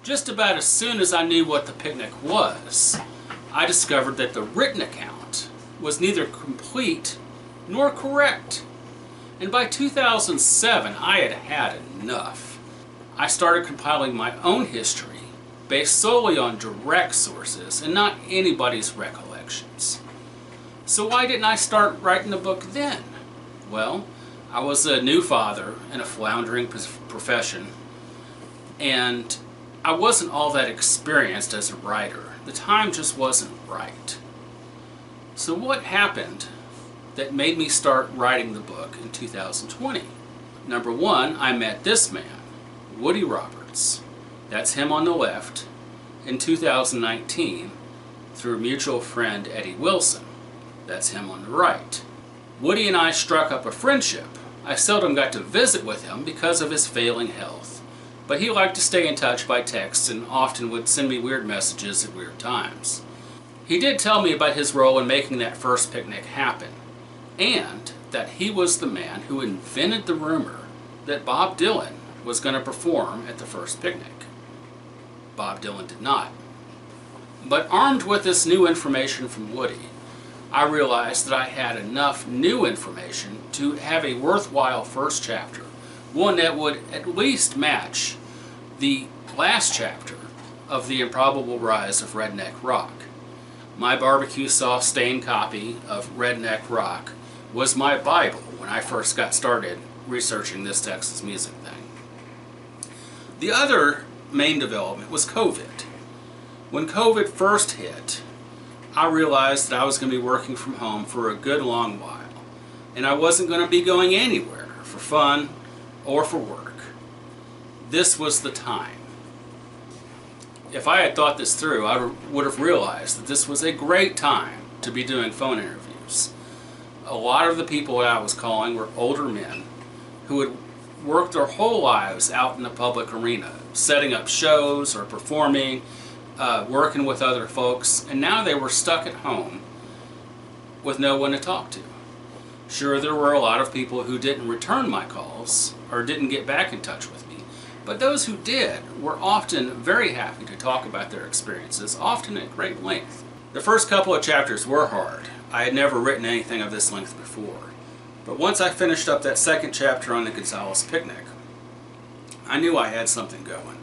Just about as soon as I knew what the picnic was, I discovered that the written account was neither complete nor correct. And by 2007, I had had enough. I started compiling my own history based solely on direct sources and not anybody's recollections. So why didn't I start writing the book then? Well, I was a new father in a floundering profession, and I wasn't all that experienced as a writer. The time just wasn't right. So what happened that made me start writing the book in 2020? Number one, I met this man, Woody Roberts. That's him on the left, in 2019 through a mutual friend, Eddie Wilson. That's him on the right. Woody and I struck up a friendship. I seldom got to visit with him because of his failing health, but he liked to stay in touch by text and often would send me weird messages at weird times. He did tell me about his role in making that first picnic happen, and that he was the man who invented the rumor that Bob Dylan was going to perform at the first picnic. Bob Dylan did not. But armed with this new information from Woody, I realized that I had enough new information to have a worthwhile first chapter, one that would at least match the last chapter of The Improbable Rise of Redneck Rock. My barbecue sauce stained copy of Redneck Rock was my Bible when I first got started researching this Texas music thing. The other main development was COVID. When COVID first hit, I realized that I was going to be working from home for a good long while, and I wasn't going to be going anywhere for fun or for work. This was the time. If I had thought this through, I would have realized that this was a great time to be doing phone interviews. A lot of the people that I was calling were older men who had worked their whole lives out in the public arena, setting up shows or performing, working with other folks, and now they were stuck at home with no one to talk to. Sure, there were a lot of people who didn't return my calls or didn't get back in touch with me, but those who did were often very happy to talk about their experiences, often at great length. The first couple of chapters were hard. I had never written anything of this length before. But once I finished up that second chapter on the Gonzales picnic, I knew I had something going.